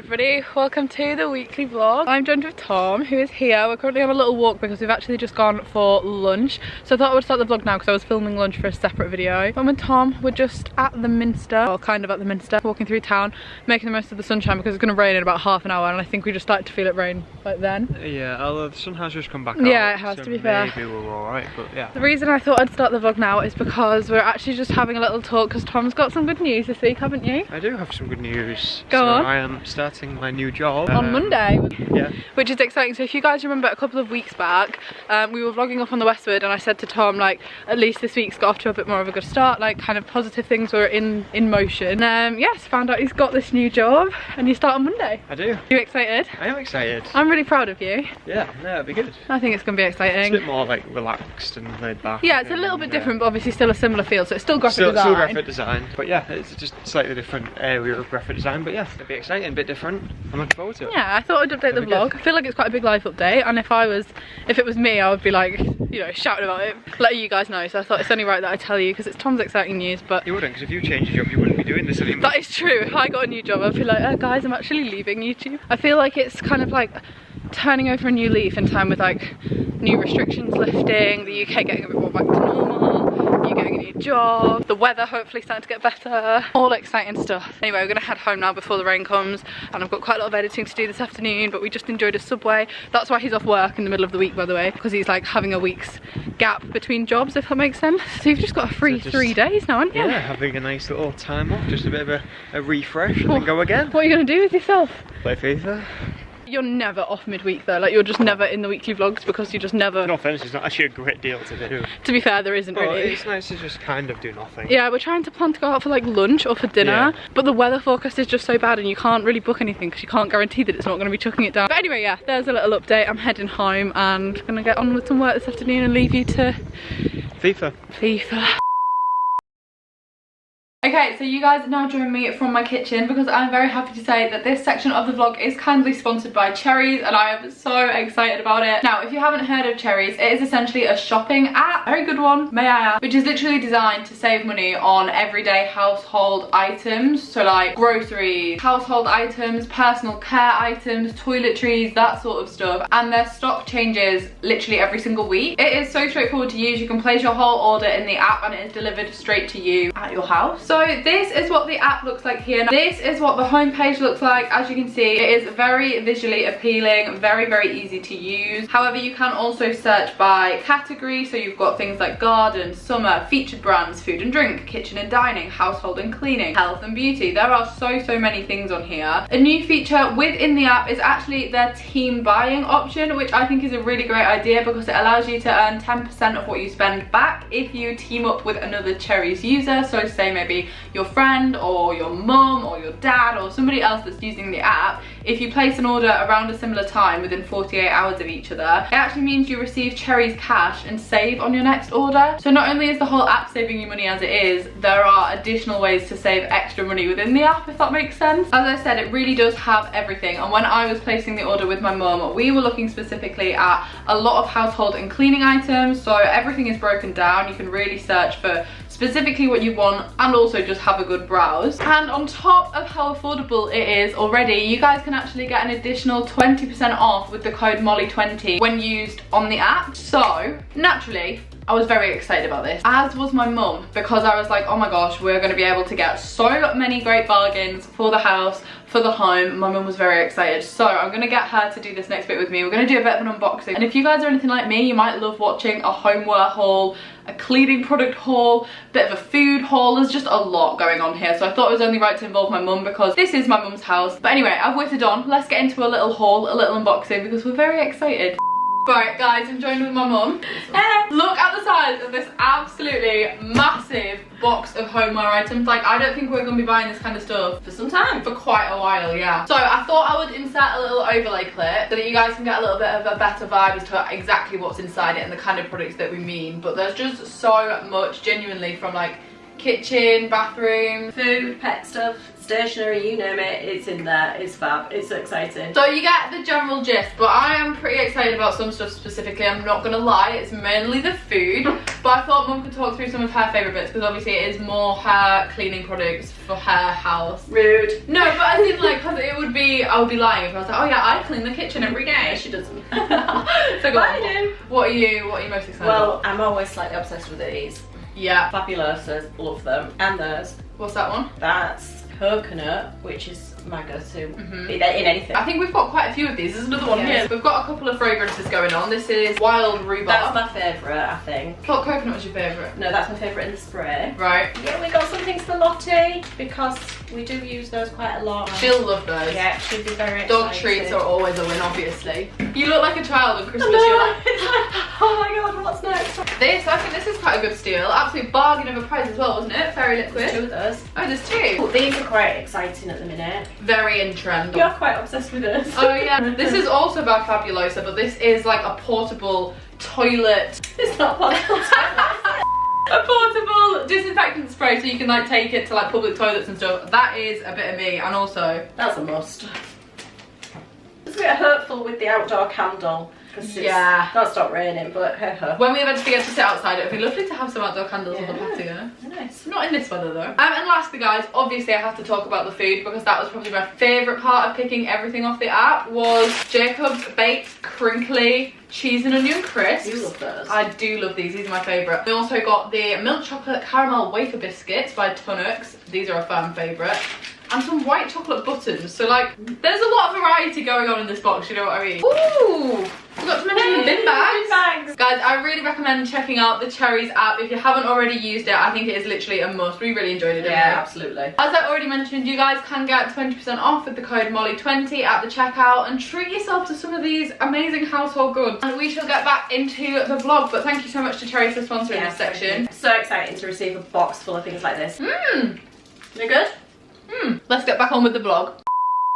everybody, welcome to the weekly vlog. I'm joined with Tom, who is here. We're currently on a little walk because we've actually just gone for lunch. So I thought I would start the vlog now because I was filming lunch for a separate video. I'm with Tom, we're just at the Minster, well kind of at the Minster, walking through town, making the most of the sunshine because it's going to rain in about half an hour and I think we just started to feel it rain like then. Yeah, although the sun has just come back out. Yeah, it has, so to be fair. Maybe we're alright, but yeah. The reason I thought I'd start the vlog now is because we're actually just having a little talk because Tom's got some good news this week, haven't you? I do have some good news. Go on. I am starting my new job. On Monday. Yeah. Which is exciting. So if you guys remember a couple of weeks back, we were vlogging up on the Westwood and I said to Tom, like, at least this week's got off to a bit more of a good start, like kind of positive things were in motion. Yes, found out he's got this new job and you start on Monday. I do. Are you excited? I am excited. I'm really proud of you. Yeah, no, it'll be good. I think it's going to be exciting. It's a bit more like relaxed and laid back. Yeah, it's a little bit different, but obviously still a similar field, so it's still graphic design. Still graphic design, but yeah, it's just a slightly different area of graphic design, but yeah, it'll be exciting, a bit different. I'm looking forward to it. Yeah, I thought I'd update the vlog. I feel like it's quite a big life update, and if it was me, I would be like, you know, shouting about it, letting you guys know. So I thought it's only right that I tell you because it's Tom's exciting news. But you wouldn't, because if you changed your job, you wouldn't be doing this anymore. That is true. If I got a new job, I'd be like, oh, guys, I'm actually leaving YouTube. I feel like it's kind of like turning over a new leaf in time with like new restrictions lifting, the UK getting a bit more back to normal, you getting a new job, the weather hopefully starting to get better, all exciting stuff. Anyway, we're gonna head home now before the rain comes and I've got quite a lot of editing to do this afternoon, but we just enjoyed a Subway. That's why he's off work in the middle of the week, by the way, because he's like having a week's gap between jobs, if that makes sense. So you've just got a free 3 days now, haven't you? Yeah, having a nice little time off, just a bit of a refresh and then go again. What are you gonna do with yourself? Play FIFA. You're never off midweek though, like you're just never in the weekly vlogs because you just never... No offence, it's not actually a great deal to do. To be fair, there isn't really. It's nice to just kind of do nothing. Yeah, we're trying to plan to go out for like lunch or for dinner, but the weather forecast is just so bad and you can't really book anything because you can't guarantee that it's not going to be chucking it down. But anyway, yeah, there's a little update. I'm heading home and gonna get on with some work this afternoon and leave you to... FIFA. Okay, so you guys now join me from my kitchen because I'm very happy to say that this section of the vlog is kindly sponsored by Cherries and I am so excited about it. Now, if you haven't heard of Cherries, it is essentially a shopping app, very good one, may I add, which is literally designed to save money on everyday household items. So like groceries, household items, personal care items, toiletries, that sort of stuff. And their stock changes literally every single week. It is so straightforward to use. You can place your whole order in the app and it is delivered straight to you at your house. So this is what the app looks like here. This is what the homepage looks like. As you can see, it is very visually appealing, very easy to use. However, you can also search by category. So you've got things like garden, summer, featured brands, food and drink, kitchen and dining, household and cleaning, health and beauty. There are so many things on here. A new feature within the app is actually their team buying option, which I think is a really great idea because it allows you to earn 10% of what you spend back if you team up with another Cherries user. So say maybe your friend or your mum or your dad or somebody else that's using the app. If you place an order around a similar time within 48 hours of each other, it actually means you receive Cherries cash and save on your next order. So not only is the whole app saving you money as it is, there are additional ways to save extra money within the app, if that makes sense. As I said, it really does have everything. And when I was placing the order with my mum, we were looking specifically at a lot of household and cleaning items. So everything is broken down. You can really search for specifically what you want and also just have a good browse. And on top of how affordable it is already, you guys can actually get an additional 20% off with the code Molly20 when used on the app. So naturally, I was very excited about this, as was my mum, because I was like, oh my gosh, we're going to be able to get so many great bargains for the house, for the home. My mum was very excited, so I'm going to get her to do this next bit with me. We're going to do a bit of an unboxing, and if you guys are anything like me, you might love watching a homeware haul, a cleaning product haul, a bit of a food haul. There's just a lot going on here, so I thought it was only right to involve my mum because this is my mum's house. But anyway, I've whittled on. Let's get into a little haul, a little unboxing, because we're very excited. Right guys, I'm joined with my mum. Look at the size of this absolutely massive box of homeware items. Like, I don't think we're gonna be buying this kind of stuff for some time, for quite a while, yeah. So I thought I would insert a little overlay clip so that you guys can get a little bit of a better vibe as to exactly what's inside it and the kind of products that we mean. But there's just so much, genuinely, from like kitchen, bathroom, food, pet stuff, stationery, you name it, it's in there. It's fab. It's so exciting. So you get the general gist, but I am pretty excited about some stuff specifically. I'm not gonna lie, it's mainly the food, but I thought Mum could talk through some of her favourite bits, because obviously it is more her cleaning products for her house. Rude. No, but I think like, because it would be, I would be lying if I was like, oh yeah, I clean the kitchen every day. She doesn't. So go on. I do. What are you most excited about? Well, I'm always slightly obsessed with these. Yeah. Fabulosas, love them. And those. What's that one? That's coconut, which is my go-to in anything. I think we've got quite a few of these. There's another one here. We've got a couple of fragrances going on. This is wild rhubarb. That's my favourite, I think. I thought coconut was your favourite. No, that's my favourite in the spray. Right. Yeah, we got some things for Lottie because we do use those quite a lot. She'll love those. Yeah, she'll be very excited. Dog treats are always a win, obviously. You look like a child on Christmas. You're like, oh my god, what's next? I think this is quite a good steal. Absolute bargain of a price as well, wasn't it? Fairy liquid. There's two of those. Oh, there's two. Well, these are quite exciting at the minute. Very in trend. You're quite obsessed with this. Oh yeah. This is also by Fabulosa, but this is like a portable toilet. It's not portable toilet. A portable disinfectant spray, so you can like take it to like public toilets and stuff. That is a bit of me, and also that's a must. It's a bit hurtful with the outdoor candle. Yeah. Not stop raining, but when we eventually get to sit outside, it'd be lovely to have some outdoor candles on the patio. Nice. Not in this weather though. And lastly guys, obviously I have to talk about the food, because that was probably my favourite part of picking everything off the app, was Jacob's Baked Crinkly Cheese and Onion Crisps. You love those. I do love these are my favourite. We also got the Milk Chocolate Caramel Wafer Biscuits by Tunnocks. These are a fan favourite. And some white chocolate buttons. So like, there's a lot of variety going on in this box, you know what I mean? Ooh! Forgot to mention the bin bags. Guys, I really recommend checking out the Cherries app. If you haven't already used it, I think it is literally a must. We really enjoyed it, didn't we? Yeah, absolutely. As I already mentioned, you guys can get 20% off with the code Molly20 at the checkout, and treat yourself to some of these amazing household goods. And we shall get back into the vlog, but thank you so much to Cherries for sponsoring this section. So exciting to receive a box full of things like this. Mmm. You good? Let's get back on with the vlog.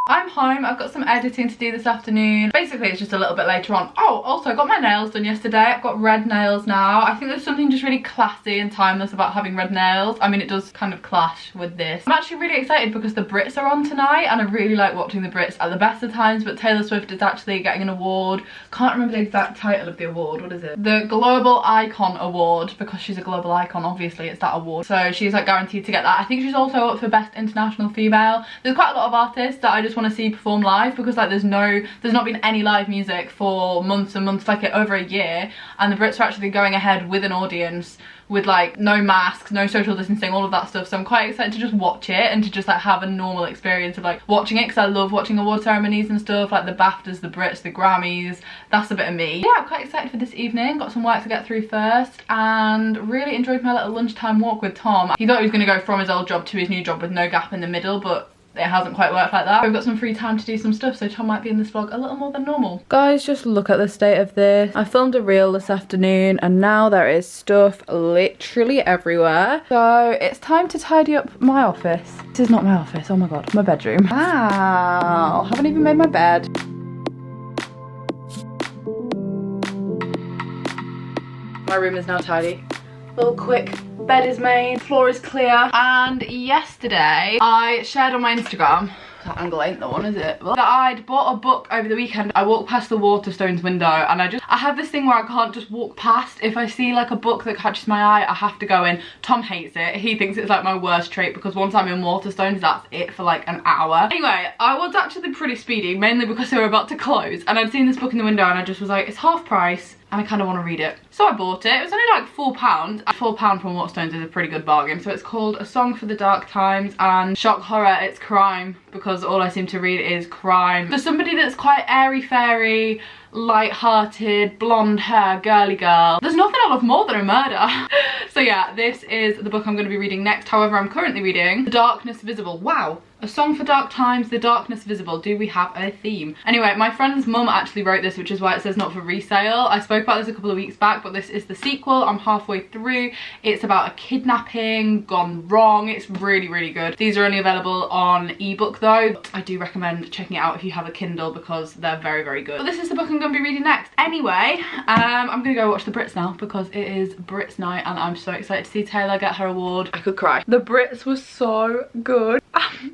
I'm home, I've got some editing to do this afternoon. Basically it's just a little bit later on. Oh, also I got my nails done yesterday. I've got red nails now. I think there's something just really classy and timeless about having red nails. I mean, it does kind of clash with this. I'm actually really excited because the Brits are on tonight, and I really like watching the Brits at the best of times, but Taylor Swift is actually getting an award. Can't remember the exact title of the award. What is it? The Global Icon Award, because she's a global icon, obviously it's that award. So she's like guaranteed to get that. I think she's also up for Best International Female. There's quite a lot of artists that I just want to see perform live, because like there's not been any live music for months and months, like over a year, and the Brits are actually going ahead with an audience with like no masks, no social distancing, all of that stuff. So I'm quite excited to just watch it and to just like have a normal experience of like watching it, because I love watching award ceremonies and stuff, like the BAFTAs, the Brits, the Grammys. That's a bit of me. Yeah, I'm quite excited for this evening. Got some work to get through first, and really enjoyed my little lunchtime walk with Tom. He thought he was going to go from his old job to his new job with no gap in the middle, but it hasn't quite worked like that. We've got some free time to do some stuff, so Tom might be in this vlog a little more than normal. Guys, just look at the state of this. I filmed a reel this afternoon, and now there is stuff literally everywhere. So it's time to tidy up my office. This is not my office, oh my god, my bedroom. Wow, haven't even made my bed. My room is now tidy. Little quick bed is made, floor is clear, and yesterday I shared on my Instagram, that angle ain't the one, is it? That I'd bought a book over the weekend. I walked past the Waterstones window, and I have this thing where I can't just walk past. If I see like a book that catches my eye, I have to go in. Tom hates it. He thinks it's like my worst trait, because once I'm in Waterstones, that's it for like an hour. Anyway, I was actually pretty speedy, mainly because they were about to close, and I'd seen this book in the window, and I just was like, it's half price, and I kind of want to read it. So I bought it. It was only like £4. £4 from Waterstones is a pretty good bargain. So it's called A Song for the Dark Times, and shock horror, it's crime, because all I seem to read is crime. For somebody that's quite airy-fairy, light-hearted, blonde hair, girly girl, there's nothing I love more than a murder. So yeah, this is the book I'm going to be reading next. However, I'm currently reading The Darkness Visible. Wow. A Song for Dark Times, The Darkness Visible. Do we have a theme? Anyway, my friend's mum actually wrote this, which is why it says not for resale. I spoke about this a couple of weeks back, paperback, but this is the sequel. I'm halfway through. It's about a kidnapping gone wrong. It's really, really good. These are only available on ebook though. I do recommend checking it out if you have a Kindle because they're very, very good. But this is the book I'm going to be reading next. Anyway, I'm going to go watch the Brits now because it is Brits night and I'm so excited to see Taylor get her award. I could cry. The Brits was so good.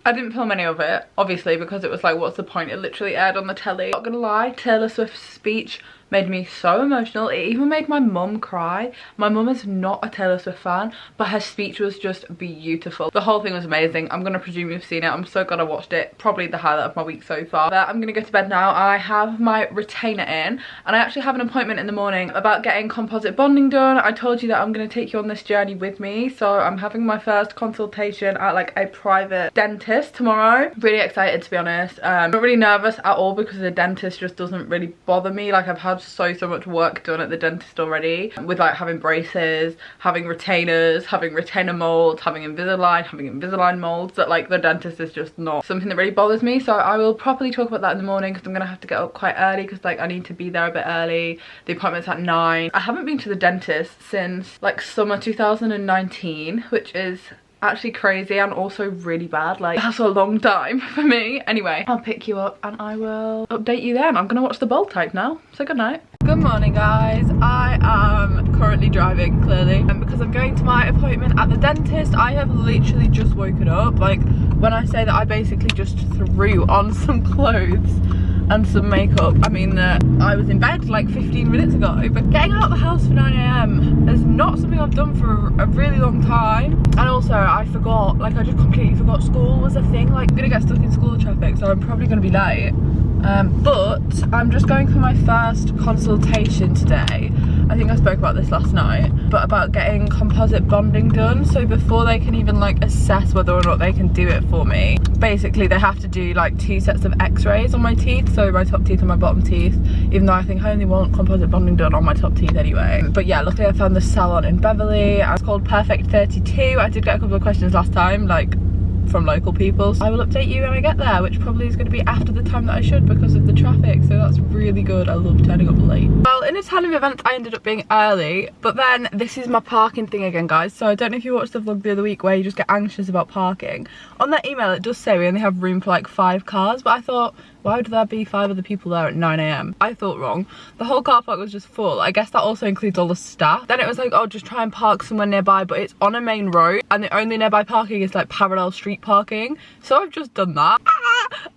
I didn't film any of it, obviously, because it was like, what's the point? It literally aired on the telly. Not gonna lie, Taylor Swift's speech made me so emotional. It even made my mum cry. My mum is not a Taylor Swift fan, but her speech was just beautiful. The whole thing was amazing. I'm gonna presume you've seen it. I'm so glad I watched it. Probably the highlight of my week so far. But I'm gonna go to bed now. I have my retainer in and I actually have an appointment in the morning about getting composite bonding done. I told you that I'm gonna take you on this journey with me, so I'm having my first consultation at like a private dentist tomorrow. Really excited, to be honest. I'm not really nervous at all because the dentist just doesn't really bother me. Like, I've had so much work done at the dentist already with like having braces, having retainers, having retainer molds, having Invisalign molds, that like the dentist is just not something that really bothers me. So I will properly talk about that in the morning because I'm gonna have to get up quite early because like I need to be there a bit early. The appointment's at 9. I haven't been to the dentist since like summer 2019, which is actually crazy and also really bad. Like, that's a long time for me. Anyway, I'll pick you up and I will update you then. I'm gonna watch the Bold Type now, so good night. Good morning, guys. I am currently driving, clearly, and because I'm going to my appointment at the dentist. I have literally just woken up. Like, when I say that I basically just threw on some clothes and some makeup, I mean that I was in bed like 15 minutes ago. But getting out of the house for 9 AM is not something I've done for a really long time. And also I forgot, like I just completely forgot school was a thing. Like, I'm gonna get stuck in school traffic, so I'm probably gonna be late. But I'm just going for my first consultation today. I think I spoke about this last night, but about getting composite bonding done. So before they can even like assess whether or not they can do it for me, basically they have to do like 2 sets of x-rays on my teeth, so my top teeth and my bottom teeth, even though I think I only want composite bonding done on my top teeth anyway. But yeah, luckily I found this salon in Beverley. It's called Perfect 32. I did get a couple of questions last time, like from local people. So I will update you when I get there, which probably is going to be after the time that I should because of the traffic, so that's really good. I love turning up late. Well, in a ton of events I ended up being early, but then this is my parking thing again, guys. So I don't know if you watched the vlog the other week where you just get anxious about parking. On that email it does say we only have room for like 5 cars, but I thought, why would there be 5 other people there at 9 AM? I thought wrong. The whole car park was just full. I guess that also includes all the staff. Then it was like, oh, just try and park somewhere nearby, but it's on a main road and the only nearby parking is like parallel street parking. So I've just done that.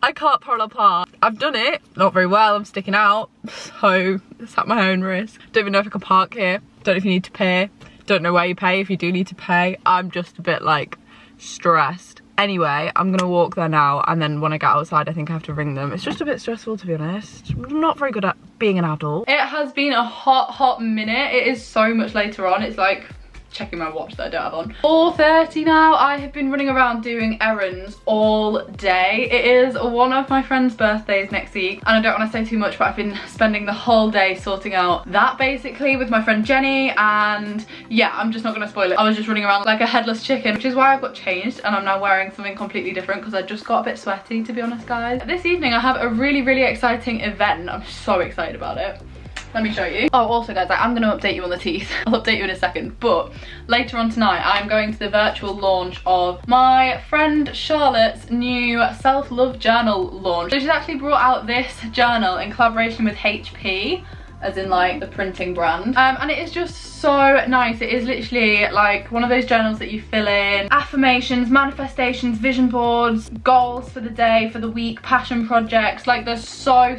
I can't parallel park. I've done it, not very well, I'm sticking out. So it's at my own risk. Don't even know if I can park here. Don't know if you need to pay. Don't know where you pay if you do need to pay. I'm just a bit like stressed. Anyway, I'm gonna walk there now, and then when I get outside I think I have to ring them. It's just a bit stressful, to be honest. I'm not very good at being an adult. It has been a hot minute. It is so much later on. It's like checking my watch that I don't have on. 4:30 now. I have been running around doing errands all day. It is one of my friend's birthdays next week, and I don't want to say too much, but I've been spending the whole day sorting out that basically with my friend Jenny, and yeah, I'm just not going to spoil it. I was just running around like a headless chicken, which is why I've got changed and I'm now wearing something completely different because I just got a bit sweaty, to be honest, guys. This evening I have a really exciting event. I'm so excited about it. Let me show you. Oh, also guys, I'm going to update you on the teeth. I'll update you in a second. But later on tonight, I'm going to the virtual launch of my friend Charlotte's new self-love journal launch. So she's actually brought out this journal in collaboration with HP, as in like the printing brand. And it is just so nice. It is literally like one of those journals that you fill in affirmations, manifestations, vision boards, goals for the day, for the week, passion projects. Like, there's so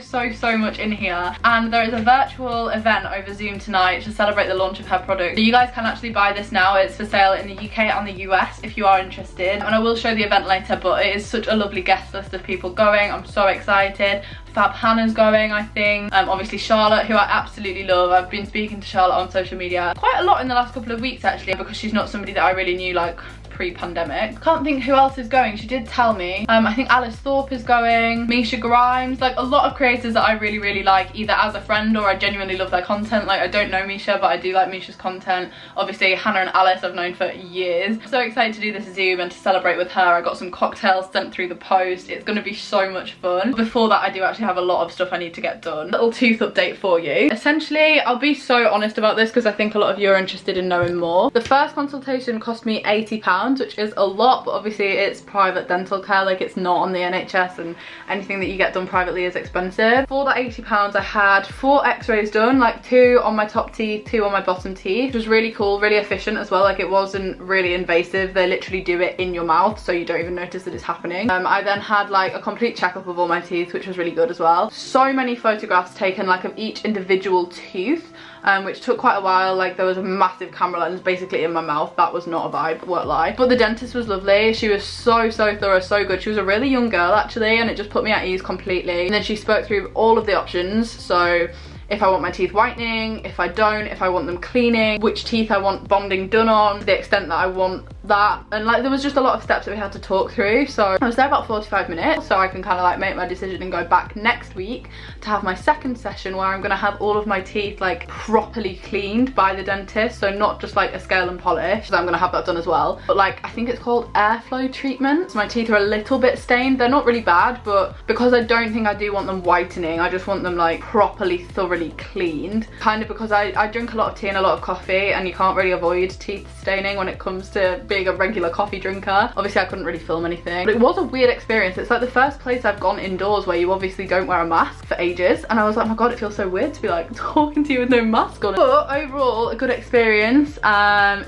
much in here. And there is a virtual event over Zoom tonight to celebrate the launch of her product. So you guys can actually buy this now. It's for sale in the UK and the US if you are interested. And I will show the event later, but it is such a lovely guest list of people going. I'm so excited. Fab Hannah's going, I think. Obviously Charlotte, who I absolutely love. I've been speaking to Charlotte on social media quite a lot in the last couple of weeks actually, because she's not somebody that I really knew like pre-pandemic. Can't think who else is going. She did tell me. I think Alice Thorpe is going, Misha Grimes, like a lot of creators that I really like, either as a friend or I genuinely love their content. Like I don't know Misha, but I do like Misha's content. Obviously Hannah and Alice I've known for years. So excited to do this Zoom and to celebrate with her. I got some cocktails sent through the post. It's going to be so much fun. Before that, I do actually have a lot of stuff I need to get done. Little tooth update for you. Essentially, I'll be so honest about this because I think a lot of you are interested in knowing more. The first consultation cost me £80, which is a lot, but obviously it's private dental care, like it's not on the NHS, and anything that you get done privately is expensive. For that £80 I had 4 x-rays done, like 2 on my top teeth, 2 on my bottom teeth, which was really cool, really efficient as well. Like it wasn't really invasive. They literally do it in your mouth so you don't even notice that it's happening. I then had like a complete checkup of all my teeth, which was really good as well. So many photographs taken like of each individual tooth, which took quite a while. Like there was a massive camera lens basically in my mouth. That was not a vibe, won't lie. But the dentist was lovely. She was so thorough, so good. She was a really young girl actually, and it just put me at ease completely. And then she spoke through all of the options. So if I want my teeth whitening, if I don't, if I want them cleaning, which teeth I want bonding done on, the extent that I want that, and like there was just a lot of steps that we had to talk through. So I was there about 45 minutes, so I can kind of like make my decision and go back next week to have my second session where I'm gonna have all of my teeth like properly cleaned by the dentist. So not just like a scale and polish, so I'm gonna have that done as well, but like I think it's called airflow treatment. So my teeth are a little bit stained. They're not really bad, but because I don't think I do want them whitening, I just want them like properly thoroughly cleaned, kind of because I drink a lot of tea and a lot of coffee, and you can't really avoid teeth staining when it comes to being a regular coffee drinker. Obviously I couldn't really film anything, but it was a weird experience. It's like the first place I've gone indoors where you obviously don't wear a mask for ages, and I was like, oh my god, it feels so weird to be like talking to you with no mask on. But overall a good experience.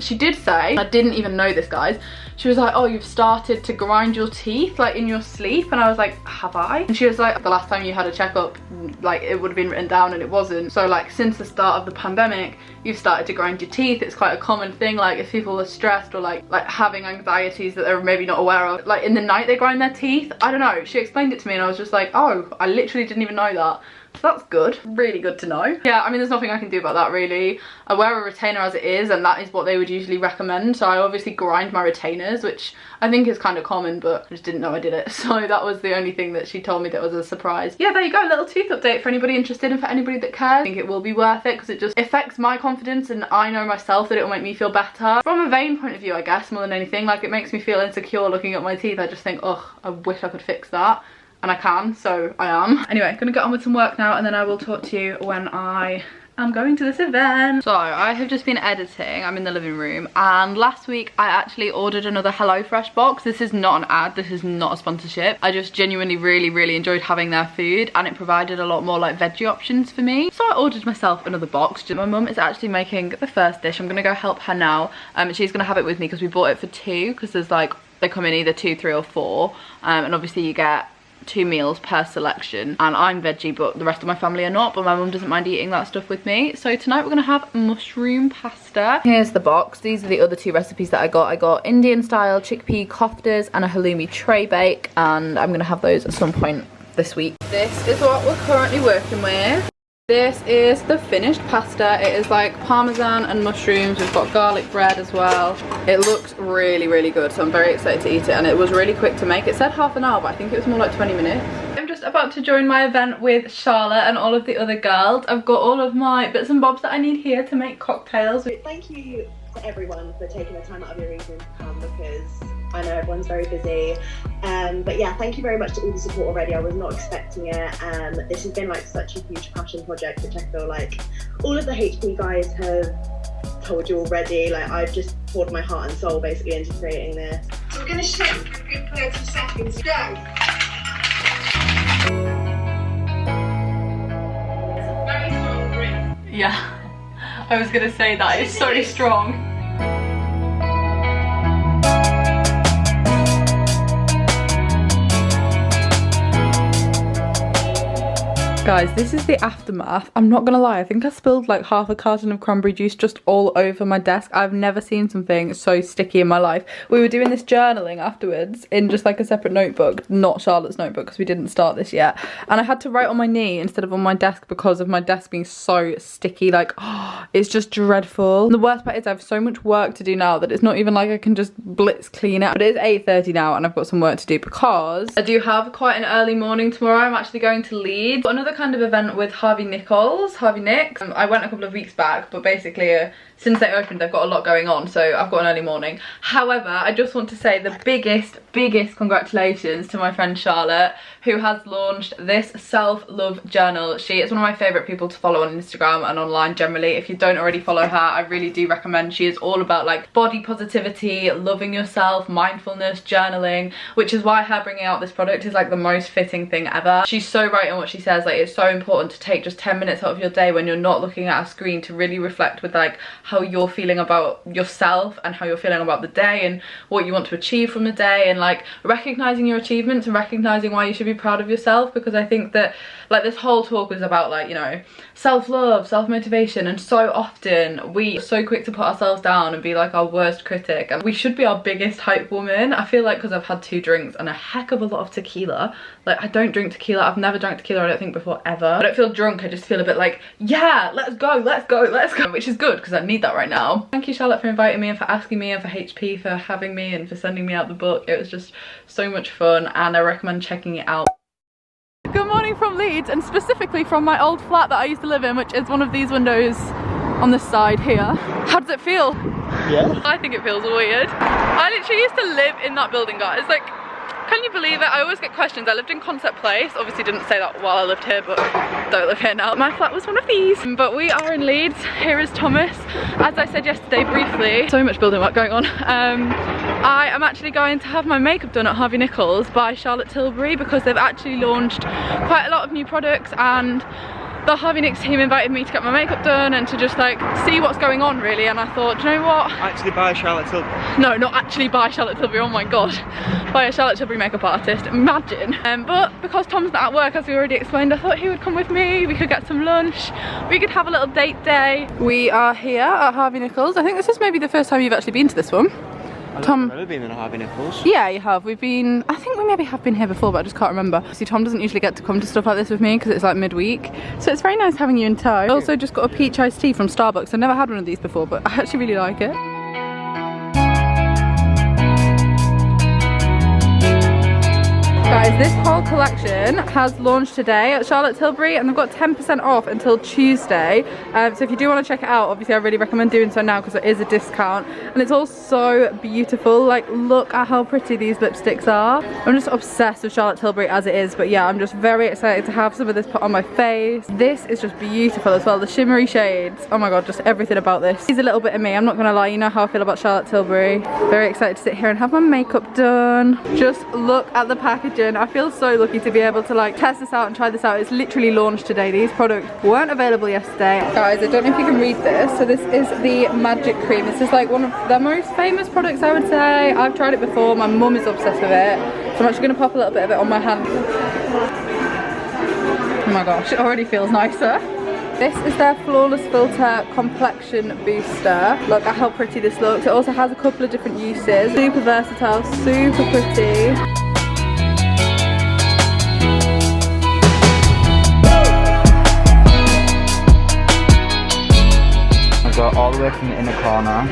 She did say, I didn't even know this, guys, she was like, oh, you've started to grind your teeth like in your sleep, and I was like, have I? And she was like, the last time you had a checkup, like it would have been written down and it wasn't. So like since the start of the pandemic you've started to grind your teeth. It's quite a common thing, like if people are stressed or like having anxieties that they're maybe not aware of, like in the night they grind their teeth. I don't know, she explained it to me and I was just like, oh, I literally didn't even know that. So that's good, really good to know. Yeah, I mean there's nothing I can do about that really. I wear a retainer as it is, and that is what they would usually recommend. So I obviously grind my retainers, which I think is kind of common, but I just didn't know I did it. So that was the only thing that she told me that was a surprise. Yeah, there you go, a little tooth update for anybody interested and for anybody that cares. I think it will be worth it because it just affects my confidence, and I know myself that it will make me feel better. From a vain point of view, I guess, more than anything, like it makes me feel insecure looking at my teeth. I just think, oh, I wish I could fix that. And I can, so I am. Anyway, gonna get on with some work now, and then I will talk to you when I am going to this event. So I have just been editing. I'm in the living room, and last week I actually ordered another HelloFresh box. This is not an ad, this is not a sponsorship. I just genuinely really enjoyed having their food, and it provided a lot more like veggie options for me. So I ordered myself another box. My mum is actually making the first dish. I'm gonna go help her now. She's gonna have it with me because we bought it for 2, because there's like, they come in either 2, 3 or 4, and obviously you get 2 meals per selection, and I'm veggie but the rest of my family are not, but my mum doesn't mind eating that stuff with me. So tonight we're gonna have mushroom pasta. Here's the box. These are the other 2 recipes that I got. I got Indian style chickpea koftas and a halloumi tray bake, and I'm gonna have those at some point this week. This is what we're currently working with. This is the finished pasta. It is like parmesan and mushrooms. We've got garlic bread as well. It looks really good, so I'm very excited to eat it, and it was really quick to make. It said half an hour, but I think it was more like 20 minutes. I'm just about to join my event with Charlotte and all of the other girls. I've got all of my bits and bobs that I need here to make cocktails. Thank you to everyone for taking the time out of your evening to come, because I know everyone's very busy. But yeah, thank you very much to all the support already. I was not expecting it. This has been like such a huge passion project, which I feel like all of the HP guys have told you already. Like I've just poured my heart and soul basically into creating this. So we're gonna shake for a good 30 seconds. Go. Very strong drink. Yeah, I was gonna say that it's so strong. Guys, this is the aftermath. I'm not gonna lie, I think I spilled like half a carton of cranberry juice just all over my desk. I've never seen something so sticky in my life. We were doing this journaling afterwards in just like a separate notebook, not Charlotte's notebook because we didn't start this yet. And I had to write on my knee instead of on my desk because of my desk being so sticky. Like, oh, it's just dreadful. And the worst part is I have so much work to do now that it's not even like I can just blitz clean it. But it is 8:30 now and I've got some work to do because I do have quite an early morning tomorrow. I'm actually going to Leeds. Another kind of event with Harvey Nicks. I went a couple of weeks back, but basically since they opened they've got a lot going on, so I've got an early morning. However, I just want to say the biggest congratulations to my friend Charlotte, who has launched this self-love journal. She is one of my favourite people to follow on Instagram and online generally. If you don't already follow her, I really do recommend. She is all about like body positivity, loving yourself, mindfulness, journaling, which is why her bringing out this product is like the most fitting thing ever. She's so right in what she says. Like, it's so important to take just 10 minutes out of your day when you're not looking at a screen to really reflect with like how you're feeling about yourself and how you're feeling about the day and what you want to achieve from the day, and like recognizing your achievements and recognizing why you should be proud of yourself. Because I think that like this whole talk is about like, you know, self-love, self-motivation, and so often we are so quick to put ourselves down and be like our worst critic, and we should be our biggest hype woman. I feel like because I've had 2 drinks and a heck of a lot of tequila. Like, I don't drink tequila, I've never drank tequila I don't think before ever. I don't feel drunk, I just feel a bit like, yeah, let's go, which is good because I need that right now. Thank you Charlotte for inviting me and for asking me, and for HP for having me and for sending me out the book. It was just so much fun and I recommend checking it out. Good morning from Leeds, and specifically from my old flat that I used to live in, which is one of these windows on this side here. How does it feel? Yeah. I think it feels weird. I literally used to live in that building, guys. Like, can you believe it? I always get questions. I lived in Concept Place. Obviously didn't say that while I lived here, but don't live here now. My flat was one of these. But we are in Leeds. Here is Thomas. As I said yesterday briefly, so much building work going on. I am actually going to have my makeup done at Harvey Nicks by Charlotte Tilbury because they've actually launched quite a lot of new products, and the Harvey Nicks team invited me to get my makeup done and to just like see what's going on really. And I thought, do you know what? Actually by Charlotte Tilbury. No, not actually by Charlotte Tilbury, oh my god. By a Charlotte Tilbury makeup artist, imagine. But because Tom's not at work, as we already explained, I thought he would come with me. We could get some lunch, we could have a little date day. We are here at Harvey Nicks. I think this is maybe the first time you've actually been to this one. Tom, I've never been in a Harvey Nicks. Yeah, you have. We've been, I think we maybe have been here before, but I just can't remember. See, Tom doesn't usually get to come to stuff like this with me because it's like midweek. So it's very nice having you in tow. I also just got a peach iced tea from Starbucks. I've never had one of these before, but I actually really like it. Guys, this whole collection has launched today at Charlotte Tilbury and they've got 10% off until Tuesday. So if you do want to check it out, obviously I really recommend doing so now because it is a discount. And it's all so beautiful. Like, look at how pretty these lipsticks are. I'm just obsessed with Charlotte Tilbury as it is, but yeah, I'm just very excited to have some of this put on my face. This is just beautiful as well. The shimmery shades, oh my god, just everything about this. It's a little bit of me, I'm not gonna lie, you know how I feel about Charlotte Tilbury. Very excited to sit here and have my makeup done. Just look at the packaging. I feel so lucky to be able to like test this out and try this out. It's literally launched today. These products weren't available yesterday. Guys, I don't know if you can read this. So this is the Magic Cream. This is like one of the most famous products, I would say. I've tried it before. My mum is obsessed with it. So I'm actually going to pop a little bit of it on my hand. Oh my gosh, it already feels nicer. This is their Flawless Filter Complexion Booster. Look at how pretty this looks. It also has a couple of different uses. Super versatile, super pretty. Go all the way from the inner corner,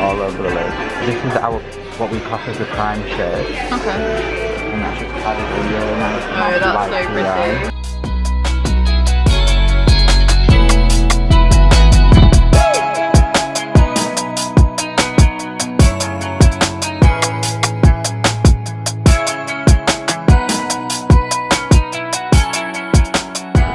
all over the lid. This is our, what we class as the prime shade. Okay. And that's just added a really nice Oh, that's so pretty.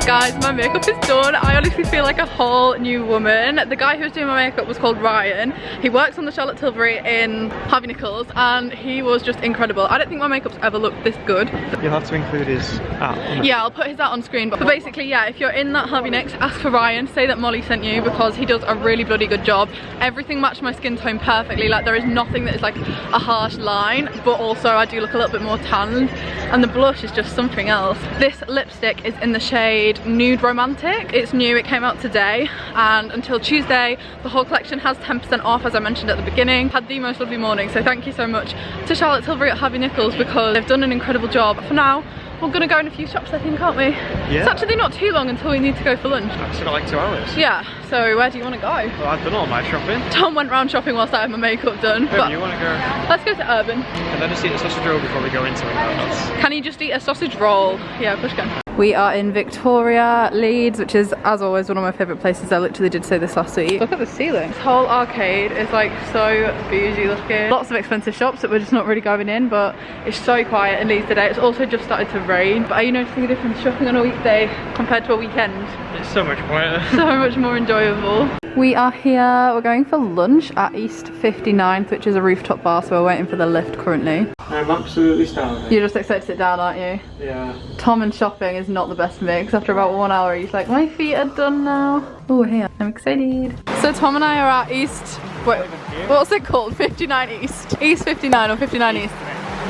Guys, Guys, my makeup is done. I honestly feel like a whole new woman. The guy who was doing my makeup was called Ryan. He works on the Charlotte Tilbury in Harvey Nichols and he was just incredible. I don't think my makeup's ever looked this good. You'll have to include his app. Yeah, I'll put his out on screen. But basically, yeah, if you're in that Harvey Nicks, ask for Ryan. Say that Molly sent you because he does a really bloody good job. Everything matched my skin tone perfectly. Like, there is nothing that is like a harsh line, but also I do look a little bit more tanned. And the blush is just something else. This lipstick is in the shade Nude Romantic. It's new, it came out today, and until Tuesday the whole collection has 10% off, as I mentioned at the beginning. Had the most lovely morning, so thank you so much to Charlotte Tilbury at Harvey Nichols because they've done an incredible job. For now, we're gonna go in a few shops, I think, aren't we? Yeah. It's actually not too long until we need to go for lunch. It's got like 2 hours. Yeah, so where do you want to go? Well, I've done all my shopping. Tom went round shopping whilst I had my makeup done. Where do you want to go? Let's go to Urban. And then just eat a sausage roll before we go into it. Can you just eat a sausage roll? Yeah, push can. We are in Victoria, Leeds, which is, as always, one of my favourite places. I literally did say this last week. Look at the ceiling. This whole arcade is like so bougie looking. Lots of expensive shops that we're just not really going in, but it's so quiet in Leeds today. It's also just started to rain. But are you noticing a difference shopping on a weekday compared to a weekend? It's so much quieter. So much more enjoyable. We are here, we're going for lunch at East 59th, which is a rooftop bar, so we're waiting for the lift currently. I'm absolutely starving. You're just excited to sit down, aren't you? Yeah. Tom and shopping is not the best mix. After about 1 hour, he's like, my feet are done now. Oh, here, I'm excited. So Tom and I are at East, wait, what's it called? 59 East. East 59 or 59 East.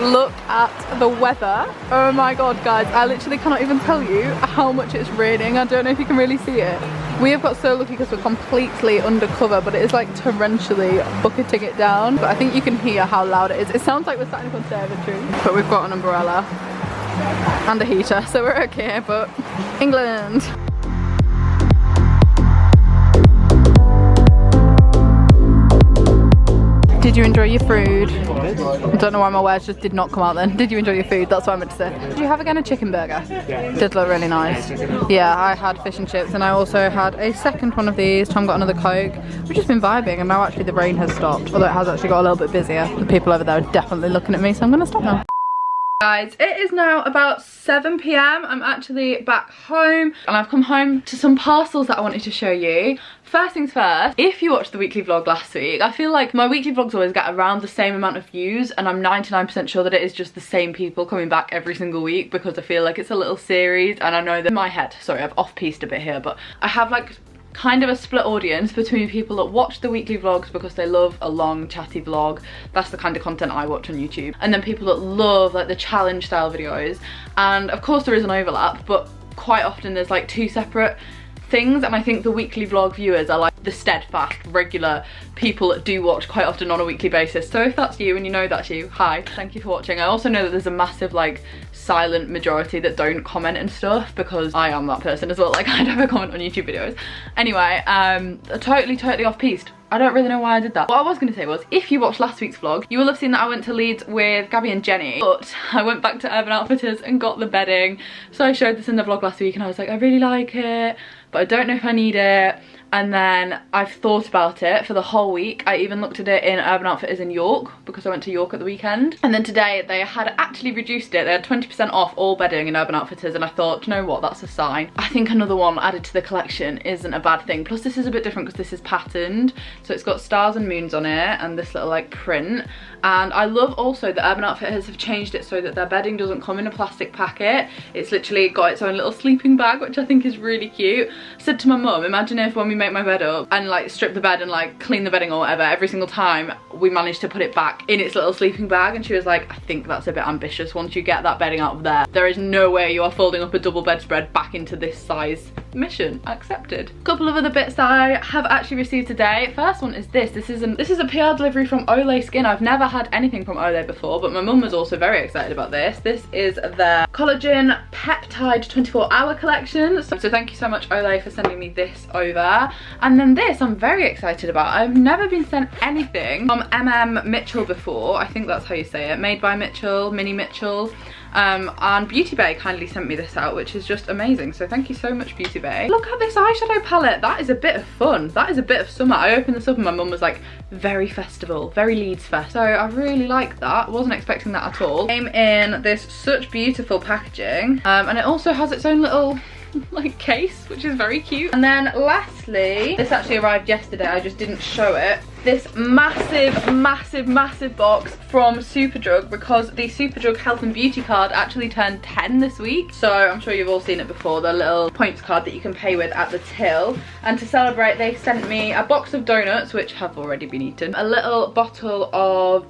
Look at the weather. Oh my god, guys, I literally cannot even tell you how much it's raining. I don't know if you can really see it. We have got so lucky because we're completely undercover, but it is like torrentially bucketing it down. But I think you can hear how loud it is. It sounds like we're sat in a conservatory, but we've got an umbrella and a heater, so we're okay. But England. Did you enjoy your food? I don't know why my words just did not come out then. Did you enjoy your food? That's what I meant to say. Did you have again a chicken burger? Yeah. Did look really nice. Yeah, I had fish and chips and I also had a second one of these. Tom got another Coke. We've just been vibing and now actually the rain has stopped. Although it has actually got a little bit busier. The people over there are definitely looking at me, so I'm going to stop now. Guys, it is now about 7 PM. I'm actually back home and I've come home to some parcels that I wanted to show you. First things first, if you watched the weekly vlog last week, I feel like my weekly vlogs always get around the same amount of views and I'm 99% sure that it is just the same people coming back every single week because I feel like it's a little series and I know that in my head, sorry, I've off-pieced a bit here, but I have like kind of a split audience between people that watch the weekly vlogs because they love a long chatty vlog. That's the kind of content I watch on YouTube. And then people that love like the challenge style videos. And of course there is an overlap, but quite often there's like 2 separate things, and I think the weekly vlog viewers are like the steadfast, regular people that do watch quite often on a weekly basis. So if that's you and you know that's you, hi, thank you for watching. I also know that there's a massive like silent majority that don't comment and stuff because I am that person as well. Like I never comment on YouTube videos. Anyway, totally off-piste. I don't really know why I did that. What I was going to say was, if you watched last week's vlog, you will have seen that I went to Leeds with Gabby and Jenny, but I went back to Urban Outfitters and got the bedding. So I showed this in the vlog last week and I was like, I really like it, but I don't know if I need it. And then I've thought about it for the whole week. I even looked at it in Urban Outfitters in York because I went to York at the weekend. And then today they had actually reduced it. They had 20% off all bedding in Urban Outfitters and I thought, you know what, that's a sign. I think another one added to the collection isn't a bad thing. Plus this is a bit different because this is patterned. So it's got stars and moons on it and this little like print. And I love also that Urban Outfitters have changed it so that their bedding doesn't come in a plastic packet. It's literally got its own little sleeping bag, which I think is really cute. I said to my mum, imagine if when we make my bed up and like strip the bed and like clean the bedding or whatever, every single time we managed to put it back in its little sleeping bag. And she was like, I think that's a bit ambitious. Once you get that bedding out of there is no way you are folding up a double bedspread back into this size. Mission accepted. A couple of other bits that I have actually received today. First one is this. This is a PR delivery from Olay Skin. I've never had anything from Olay before, but my mum was also very excited about this. This is their Collagen Peptide 24-hour collection. So thank you so much, Olay, for sending me this over. And then this I'm very excited about. I've never been sent anything from Mitchell before. I think that's how you say it. Made by Mitchell, Mini Mitchell. And Beauty Bay kindly sent me this out, which is just amazing. So thank you so much, Beauty Bay. Look at this eyeshadow palette. That is a bit of fun. That is a bit of summer. I opened this up and my mum was like, very festival, very Leeds fest. So I really like that. Wasn't expecting that at all. Came in this such beautiful packaging. And it also has its own little like case, which is very cute. And then lastly, this actually arrived yesterday, I just didn't show it. This massive box from Superdrug, because the Superdrug Health and Beauty card actually turned 10 this week. So I'm sure you've all seen it before, the little points card that you can pay with at the till. And to celebrate, they sent me a box of donuts, which have already been eaten, a little bottle of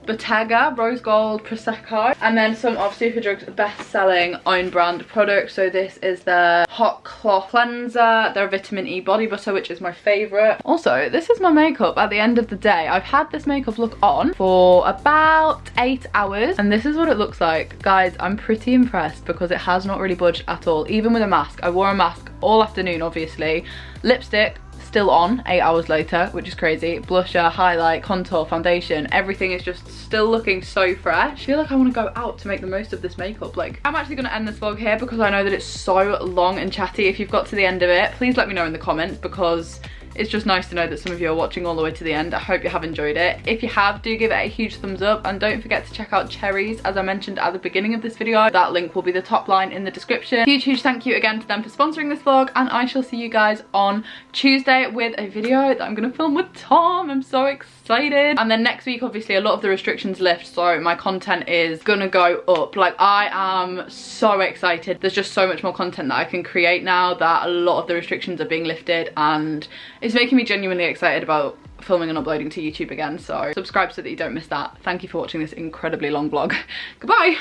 Bottega Rose Gold Prosecco, and then some of Superdrug's best-selling own brand products. So this is their hot cloth cleanser, their vitamin E body butter, which is my favourite. Also, this is my makeup at the end of the day. I've had this makeup look on for about 8 hours, and this is what it looks like. Guys, I'm pretty impressed because it has not really budged at all, even with a mask. I wore a mask all afternoon, obviously. Lipstick still on 8 hours later, which is crazy. Blusher, highlight, contour, foundation, everything is just still looking so fresh. I feel like I want to go out to make the most of this makeup. Like, I'm actually going to end this vlog here because I know that it's so long and chatty. If you've got to the end of it, please let me know in the comments, because it's just nice to know that some of you are watching all the way to the end. I hope you have enjoyed it. If you have, do give it a huge thumbs up, and don't forget to check out Cherries, as I mentioned at the beginning of this video. That link will be the top line in the description. Huge thank you again to them for sponsoring this vlog, and I shall see you guys on Tuesday with a video that I'm gonna film with Tom. I'm so excited. And then next week, obviously, a lot of the restrictions lift, so my content is gonna go up. Like, I am so excited. There's just so much more content that I can create now that a lot of the restrictions are being lifted, and it's making me genuinely excited about filming and uploading to YouTube again. So subscribe so that you don't miss that. Thank you for watching this incredibly long vlog. Goodbye.